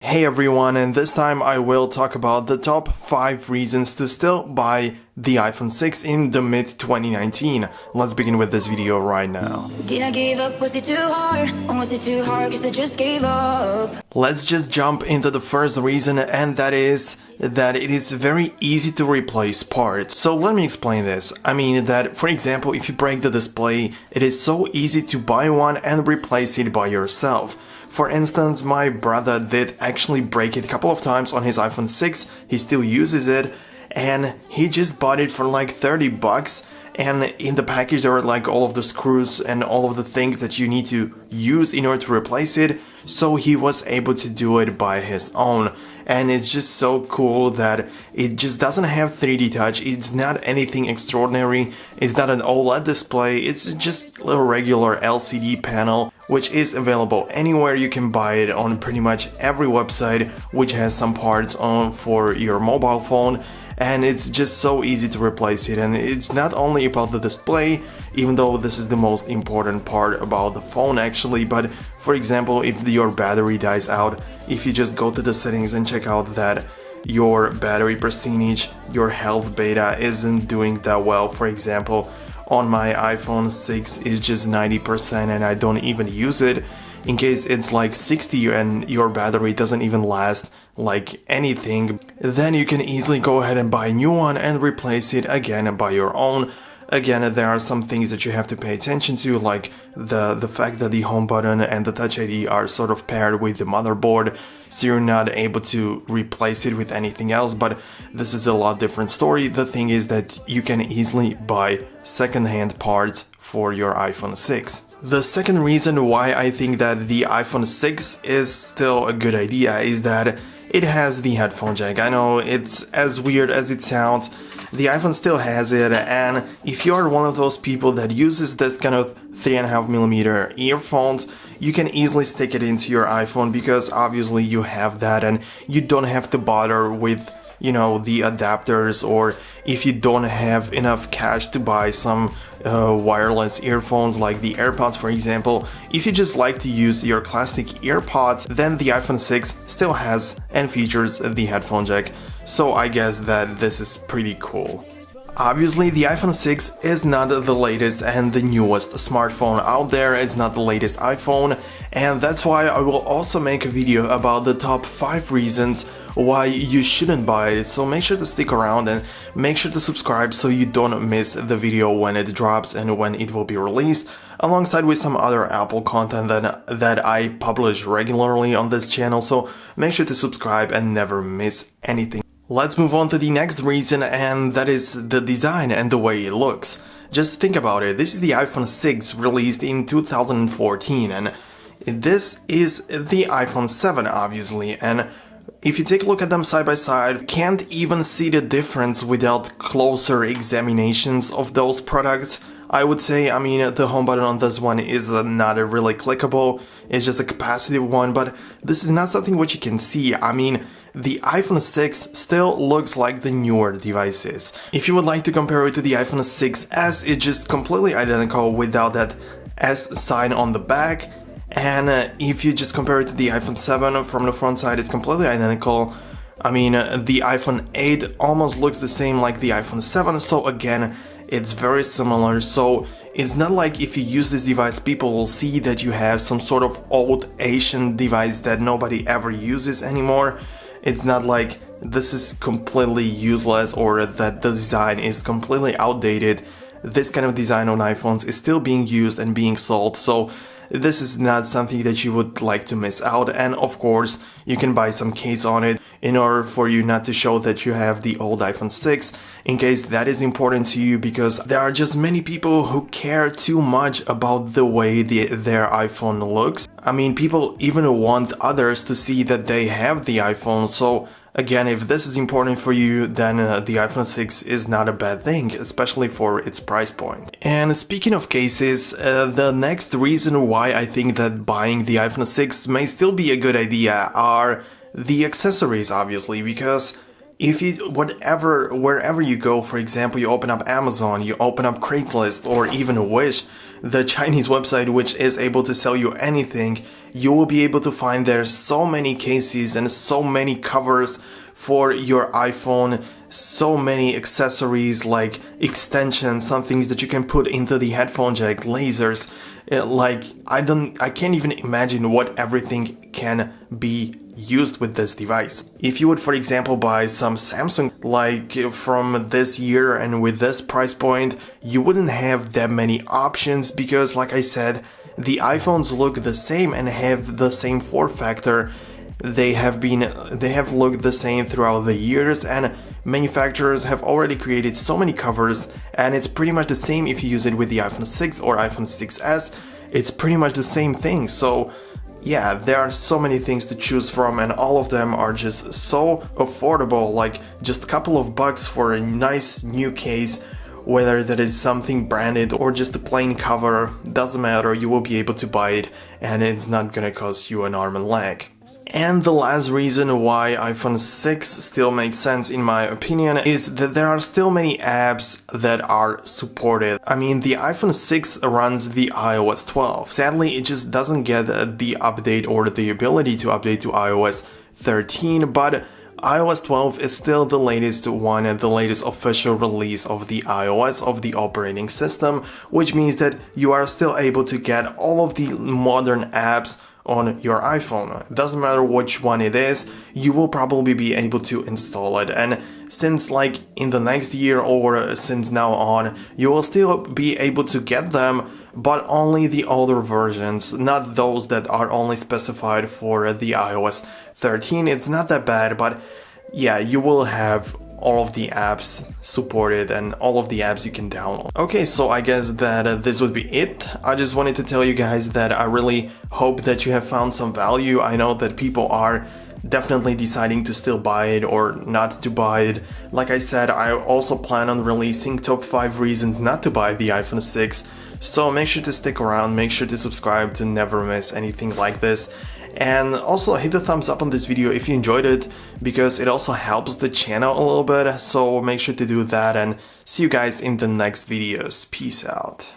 Hey everyone, and this time I will talk about the top 5 reasons to still buy the iPhone 6 in the mid-2019. Let's begin with this video right now. Did I give up? Was it too hard? Or was it too hard cause I just gave up? Let's just jump into the first reason, and that is that it is very easy to replace parts. So let me explain this. I mean that, for example, if you break the display, it is so easy to buy one and replace it by yourself. For instance, my brother did actually break it a couple of times on his iPhone 6, he still uses it, and he just bought it for like 30 bucks, and in the package there were like all of the screws and all of the things that you need to use in order to replace it, so he was able to do it by his own. And it's just so cool that it just doesn't have 3D touch, it's not anything extraordinary, it's not an OLED display, it's just a regular LCD panel, which is available anywhere. You can buy it on pretty much every website which has some parts on for your mobile phone, and it's just so easy to replace it. And it's not only about the display, even though this is the most important part about the phone actually, but for example, if your battery dies out, if you just go to the settings and check out that your battery percentage, your health beta isn't doing that well, for example, on my iPhone 6 is just 90% and I don't even use it. In case it's like 60 and your battery doesn't even last like anything, then you can easily go ahead and buy a new one and replace it again by your own. Again, there are some things that you have to pay attention to, like the fact that the home button and the Touch ID are sort of paired with the motherboard, so you're not able to replace it with anything else, but this is a lot different story. The thing is that you can easily buy second-hand parts for your iPhone 6. The second reason why I think that the iPhone 6 is still a good idea is that it has the headphone jack. I know it's as weird as it sounds, the iPhone still has it, and if you are one of those people that uses this kind of 3.5mm earphones, you can easily stick it into your iPhone because obviously you have that and you don't have to bother with, you know, the adapters, or if you don't have enough cash to buy some wireless earphones like the AirPods, for example. If you just like to use your classic EarPods, then the iPhone 6 still has and features the headphone jack, so I guess that this is pretty cool. Obviously, the iPhone 6 is not the latest and the newest smartphone out there, it's not the latest iPhone, and that's why I will also make a video about the top 5 reasons why you shouldn't buy it, so make sure to stick around and make sure to subscribe so you don't miss the video when it drops and when it will be released, alongside with some other Apple content that I publish regularly on this channel, so make sure to subscribe and never miss anything. Let's move on to the next reason, and that is the design and the way it looks. Just think about it, this is the iPhone 6 released in 2014, and this is the iPhone 7 obviously, and if you take a look at them side by side, can't even see the difference without closer examinations of those products. I would say, I mean, the home button on this one is not a really clickable, it's just a capacitive one, but this is not something which you can see. I mean, the iPhone 6 still looks like the newer devices. If you would like to compare it to the iPhone 6s, it's just completely identical without that S sign on the back. And if you just compare it to the iPhone 7 from the front side, it's completely identical. I mean, the iPhone 8 almost looks the same like the iPhone 7, so again, it's very similar. So it's not like if you use this device, people will see that you have some sort of old Asian device that nobody ever uses anymore. It's not like this is completely useless or that the design is completely outdated. This kind of design on iPhones is still being used and being sold, so this is not something that you would like to miss out. And of course, you can buy some case on it in order for you not to show that you have the old iPhone 6, in case that is important to you, because there are just many people who care too much about the way their iPhone looks. I mean, people even want others to see that they have the iPhone, so again, if this is important for you, then the iPhone 6 is not a bad thing, especially for its price point. And speaking of cases, the next reason why I think that buying the iPhone 6 may still be a good idea are the accessories, obviously, because if you, wherever you go, for example, you open up Amazon, you open up Craigslist, or even Wish, the Chinese website which is able to sell you anything, you will be able to find there so many cases and so many covers for your iPhone, so many accessories like extensions, some things that you can put into the headphone jack, lasers. I can't even imagine what everything can be used with this device. If you would, for example, buy some Samsung like from this year and with this price point, you wouldn't have that many options because, like I said, the iPhones look the same and have the same form factor. They have looked the same throughout the years, and manufacturers have already created so many covers, and it's pretty much the same if you use it with the iPhone 6 or iPhone 6s. It's pretty much the same thing. So yeah, there are so many things to choose from, and all of them are just so affordable, like just a couple of bucks for a nice new case. Whether that is something branded or just a plain cover, doesn't matter, you will be able to buy it and it's not gonna cost you an arm and leg. And the last reason why iPhone 6 still makes sense in my opinion is that there are still many apps that are supported. I mean, the iPhone 6 runs the iOS 12. Sadly, it just doesn't get the update or the ability to update to iOS 13, but iOS 12 is still the latest one, the latest official release of the iOS, of the operating system, which means that you are still able to get all of the modern apps on your iPhone. It doesn't matter which one it is, you will probably be able to install it. And since like in the next year or since now on, you will still be able to get them, but only the older versions, not those that are only specified for the iOS 13. It's not that bad, but yeah, you will have all of the apps supported and all of the apps you can download. Okay, so I guess that this would be it. I just wanted to tell you guys that I really hope that you have found some value. I know that people are definitely deciding to still buy it or not to buy it. Like I said, I also plan on releasing top 5 reasons not to buy the iPhone 6. So make sure to stick around, make sure to subscribe to never miss anything like this. And also hit the thumbs up on this video if you enjoyed it, because it also helps the channel a little bit, so make sure to do that, and see you guys in the next videos. Peace out.